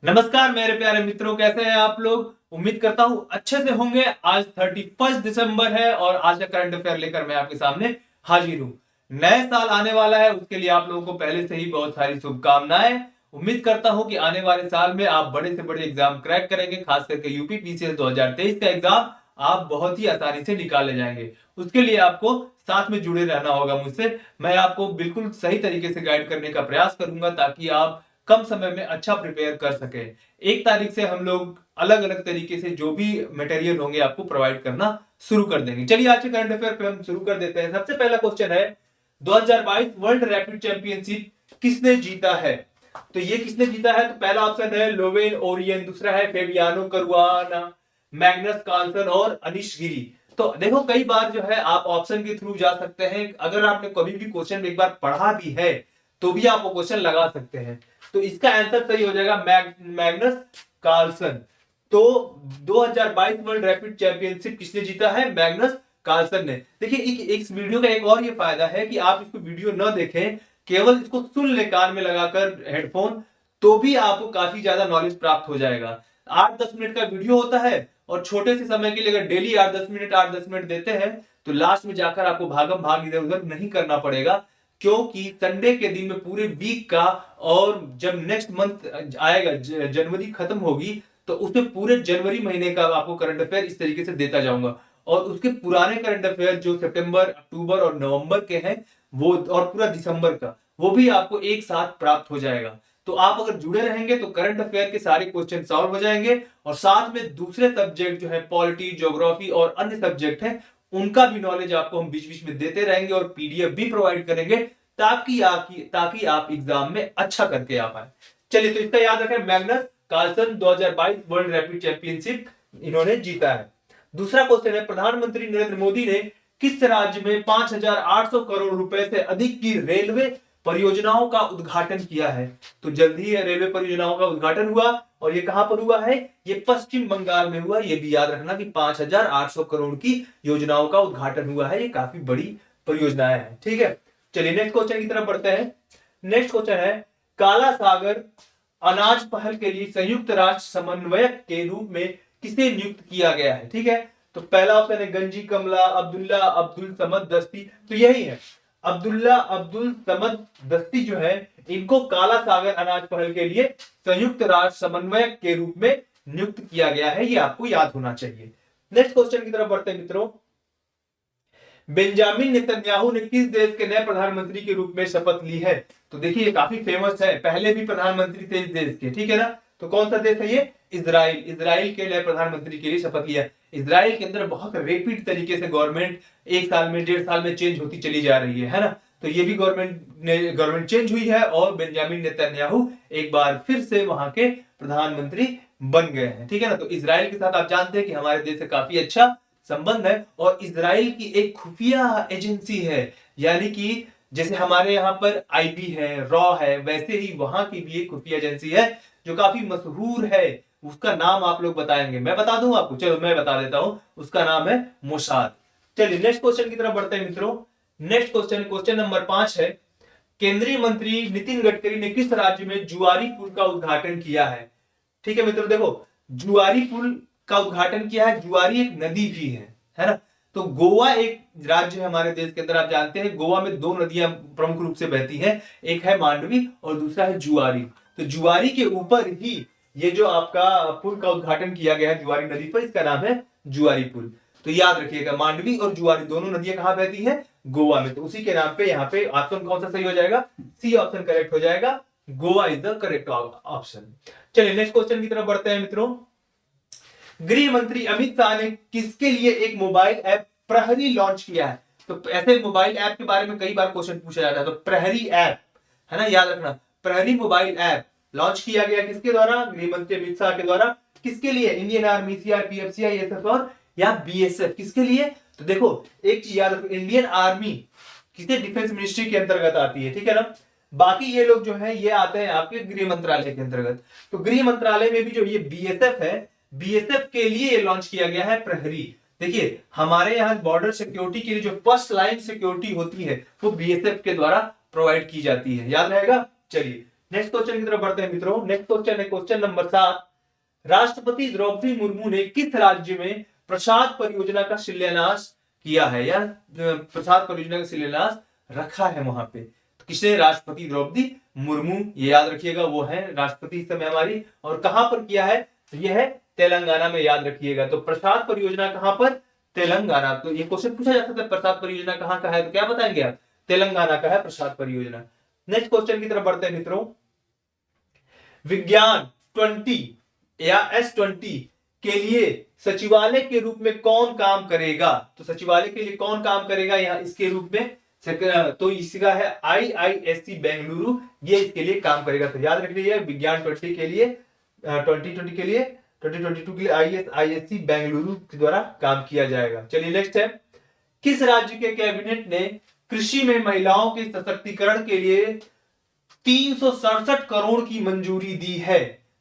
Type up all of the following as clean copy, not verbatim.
नमस्कार मेरे प्यारे मित्रों, कैसे हैं आप लोग। उम्मीद करता हूं अच्छे से होंगे। आज 31 दिसंबर है और आज का करंट अफेयर लेकर मैं आपके सामने हाजिर हूं। नए साल आने वाला है, उसके लिए आप लोगों को पहले से ही बहुत सारी शुभकामनाएं। उम्मीद करता हूं कि आने वाले साल में आप बड़े से बड़े एग्जाम क्रैक करेंगे, खास करके यूपी पीसीएस 2023 का एग्जाम आप बहुत ही आसानी से निकाल ले जाएंगे। उसके लिए आपको साथ में जुड़े रहना होगा मुझसे। मैं आपको बिल्कुल सही तरीके से गाइड करने का प्रयास करूंगा ताकि आप कम समय में अच्छा प्रिपेयर कर सके। 1 तारीख से हम लोग अलग अलग तरीके से जो भी मटेरियल होंगे आपको प्रोवाइड करना शुरू कर देंगे। चलिए आज के करंट अफेयर पे हम शुरू कर देते हैं। सबसे पहला क्वेश्चन है 2022 वर्ल्ड रैपिड चैंपियनशिप किसने जीता है। तो ये किसने जीता है, तो पहला ऑप्शन है लोवेन ओरियन, दूसरा है फेबियानो करुआना, मैग्नस कार्लसन और अनिश गिरी। तो देखो कई बार जो है आप ऑप्शन के थ्रू जा सकते हैं। अगर आपने कभी भी क्वेश्चन एक बार पढ़ा भी है तो भी आप वो क्वेश्चन लगा सकते हैं। तो इसका आंसर सही हो जाएगा मैग्नस कार्लसन। तो 2022 वर्ल्ड रैपिड चैंपियनशिप किसने जीता है, मैग्नस कार्लसन ने। देखिए इस वीडियो का एक और ये फायदा है कि आप इसको वीडियो न देखें, केवल इसको सुन ले कान में लगाकर हेडफोन, तो भी आपको काफी ज्यादा नॉलेज प्राप्त हो जाएगा। 8-10 मिनट का वीडियो होता है और छोटे से समय के लिए अगर डेली 8-10 मिनट देते हैं तो लास्ट में जाकर आपको भागम भाग इधर उधर नहीं करना पड़ेगा, क्योंकि संडे के दिन में पूरे वीक का और जब नेक्स्ट मंथ आएगा जनवरी खत्म होगी तो उसमें पूरे जनवरी महीने का आपको करंट अफेयर इस तरीके से देता जाऊंगा। और उसके पुराने करंट अफेयर जो सितंबर अक्टूबर और नवंबर के हैं वो और पूरा दिसंबर का वो भी आपको एक साथ प्राप्त हो जाएगा। तो आप अगर जुड़े रहेंगे तो करंट अफेयर के सारे क्वेश्चन सॉल्व हो जाएंगे और साथ में दूसरे सब्जेक्ट जो है पॉलिटी, ज्योग्राफी और अन्य सब्जेक्ट हैं उनका भी नॉलेज आपको हम बीच बीच में देते रहेंगे और पीडीएफ भी प्रोवाइड करेंगे ताकि आप एग्जाम में अच्छा करके आ पाए। चलिए तो इसका याद रखें, Magnus Carlsen 2022 world rapid championship इन्होंने जीता है। दूसरा क्वेश्चन है प्रधानमंत्री नरेंद्र मोदी ने किस राज्य में 5,800 करोड़ रुपए से अधिक की रेलवे परियोजनाओं का उद्घाटन किया है। तो जल्दी ही रेलवे परियोजनाओं का उद्घाटन हुआ और ये कहां पर हुआ है, ये पश्चिम बंगाल में हुआ। ये भी याद रखना कि 5,800 करोड़ की योजनाओं का उद्घाटन हुआ है। ये काफी बड़ी परियोजनाएं हैं, ठीक है। चलिए नेक्स्ट क्वेश्चन की तरफ बढ़ते हैं। नेक्स्ट क्वेश्चन है काला सागर अनाज पहल के लिए संयुक्त राष्ट्र समन्वयक के रूप में किसे नियुक्त किया गया है, ठीक है। तो पहला ऑप्शन है गंजी कमला अब्दुल्ला अब्दुल समद दस्ती। तो यही है अब्दुल्ला अब्दुल समद दस्ती जो है, इनको काला सागर अनाज पहल के लिए संयुक्त राष्ट्र समन्वयक के रूप में नियुक्त किया गया है। ये आपको याद होना चाहिए। नेक्स्ट क्वेश्चन की तरफ बढ़ते हैं मित्रों। बेंजामिन नेतन्याहू ने किस देश के नए प्रधानमंत्री के रूप में शपथ ली है। तो देखिए ये काफी फेमस है, पहले भी प्रधानमंत्री थे इस देश के, ठीक है ना। तो कौन सा देश है ये, इजराइल। इजराइल के नए प्रधानमंत्री के लिए शपथ लिया। इजराइल के अंदर बहुत रैपिड तरीके से गवर्नमेंट 1 साल में 1.5 साल में चेंज होती चली जा रही है ना। तो ये भी गवर्नमेंट चेंज हुई है और बेंजामिन नेतन्याहू एक बार फिर से वहां के प्रधानमंत्री बन गए हैं, ठीक है ना। तो इजराइल के साथ आप जानते हैं कि हमारे देश से काफी अच्छा संबंध है और इजराइल की एक खुफिया एजेंसी है, यानी कि जैसे हमारे यहाँ पर आईबी है, रॉ है, वैसे ही वहां की भी एक खुफिया एजेंसी है जो काफी मशहूर है। उसका नाम आप लोग बताएंगे, मैं बता दूं आपको, चलो मैं बता देता हूं, उसका नाम है मोसाद। चलिए नेक्स्ट क्वेश्चन की तरफ बढ़ते हैं मित्रों। नेक्स्ट क्वेश्चन, क्वेश्चन नंबर 5 है केंद्रीय मंत्री नितिन गडकरी ने किस राज्य में जुआरी पुल का उद्घाटन किया है। ठीक है मित्रों, देखो जुआरी पुल का उद्घाटन किया है। जुआरी एक नदी भी है ना। तो गोवा एक राज्य है हमारे देश के अंदर, आप जानते हैं गोवा में 2 नदियां प्रमुख रूप से बहती हैं, एक है मांडवी और दूसरा है जुआरी। तो जुआरी के ऊपर ही ये जो आपका पुल का उद्घाटन किया गया है जुआरी नदी पर, इसका नाम है जुआरी पुल। तो याद रखिएगा मांडवी और जुआरी दोनों नदियां कहां बहती हैं, गोवा में। तो उसी के नाम पे यहाँ पे ऑप्शन कौन सा सही हो जाएगा, सी ऑप्शन करेक्ट हो जाएगा। Goa is the correct option. चलिए नेक्स्ट क्वेश्चन की तरफ बढ़ते हैं मित्रों। गृह मंत्री अमित शाह ने किसके लिए एक मोबाइल ऐप प्रहरी लॉन्च किया है। तो ऐसे मोबाइल ऐप के बारे में कई बार क्वेश्चन पूछा जाता है। तो प्रहरी ऐप है ना, याद रखना, प्रहरी मोबाइल ऐप लॉन्च किया गया किसके द्वारा, गृह मंत्री अमित शाह के द्वारा। किसके लिए, इंडियन आर्मी, सीआरपीएफ, सीआईएसएफ और या बीएसएफ, किसके लिए। तो देखो एक चीज याद रखो, इंडियन आर्मी किसी डिफेंस मिनिस्ट्री के अंतर्गत आती है, ठीक है ना। बाकी ये लोग जो है ये आते हैं आपके गृह मंत्रालय के अंतर्गत। तो गृह मंत्रालय में भी जो ये बीएसएफ है, बीएसएफ के लिए ये लॉन्च किया गया है प्रहरी। देखिए हमारे यहाँ बॉर्डर सिक्योरिटी के लिए जो फर्स्ट लाइन सिक्योरिटी होती है वो बीएसएफ के द्वारा प्रोवाइड की जाती है, याद रहेगा। चलिए नेक्स्ट क्वेश्चन की तरफ बढ़ते हैं मित्रों। नेक्स्ट क्वेश्चन है क्वेश्चन नंबर 7। राष्ट्रपति द्रौपदी मुर्मू ने किस राज्य में प्रसाद परियोजना का शिलान्यास किया है, या प्रसाद परियोजना का शिलान्यास रखा है वहां पे? तो किसने? राष्ट्रपति द्रौपदी मुर्मू, ये याद रखिएगा, वो है राष्ट्रपति इस समय हमारी। और कहां पर किया है? तो ये है तेलंगाना में, याद रखिएगा। तो प्रसाद परियोजना कहां पर? तेलंगाना। तो ये क्वेश्चन पूछा जा सकता है, प्रसाद परियोजना कहां का है, तो क्या बताएंगे आप? तेलंगाना का है प्रसाद परियोजना। नेक्स्ट क्वेश्चन की तरफ बढ़ते हैं मित्रों। विज्ञान 20 या S20 के लिए सचिवालय के रूप में कौन काम करेगा? तो सचिवालय के लिए कौन काम करेगा यहाँ इसके रूप में? तो इसका है IISc बेंगलुरु, ये इसके लिए काम करेगा। तो याद रख लीजिए, विज्ञान 20 के लिए 2020 के लिए 2022 के लिए IISc बेंगलुरु के द्वारा काम किया जाएगा। चलिए नेक्स्ट है, किस राज्य के कैबिनेट ने कृषि में महिलाओं के सशक्तिकरण के लिए 367 करोड़ की मंजूरी दी है?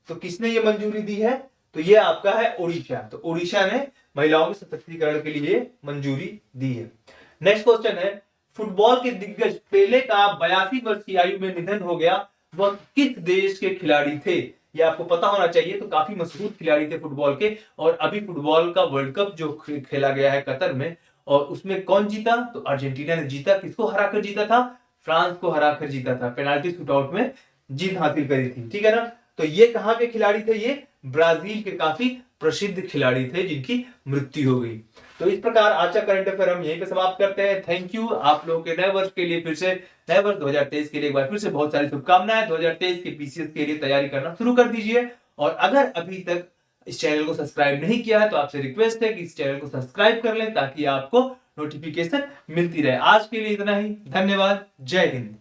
तो किसने ये मंजूरी दी है? तो ये आपका है उड़ीसा। तो उड़ीसा ने महिलाओं के सशक्तिकरण के लिए मंजूरी दी है। नेक्स्ट क्वेश्चन है, फुटबॉल के दिग्गज पेले का 82 वर्ष की आयु में निधन हो गया, वह किस देश के खिलाड़ी थे? ये आपको पता होना चाहिए। तो काफी मशहूर खिलाड़ी थे फुटबॉल के, और अभी फुटबॉल का वर्ल्ड कप जो खेला गया है कतर में, और उसमें कौन जीता? तो अर्जेंटीना ने जीता। किसको हराकर जीता था? फ्रांस को हराकर जीता था, पेनाल्टी शूटआउट में जीत हासिल करी थी, ठीक है ना। तो ये कहां के खिलाड़ी थे? ये ब्राजील के काफी प्रसिद्ध खिलाड़ी थे जिनकी मृत्यु हो गई। तो इस प्रकार आज का करंट अफेयर हम यहीं पे समाप्त करते हैं। थैंक यू आप लोगों के नए वर्ष के लिए, फिर से नए वर्ष 2023 के लिए एक बार फिर से बहुत सारी शुभकामनाएं। 2023 के पीसीएस के लिए तैयारी करना शुरू कर दीजिए, और अगर अभी तक इस चैनल को सब्सक्राइब नहीं किया है तो आपसे रिक्वेस्ट है कि इस चैनल को सब्सक्राइब कर लें, ताकि आपको नोटिफिकेशन मिलती रहे। आज के लिए इतना ही, धन्यवाद, जय हिंद।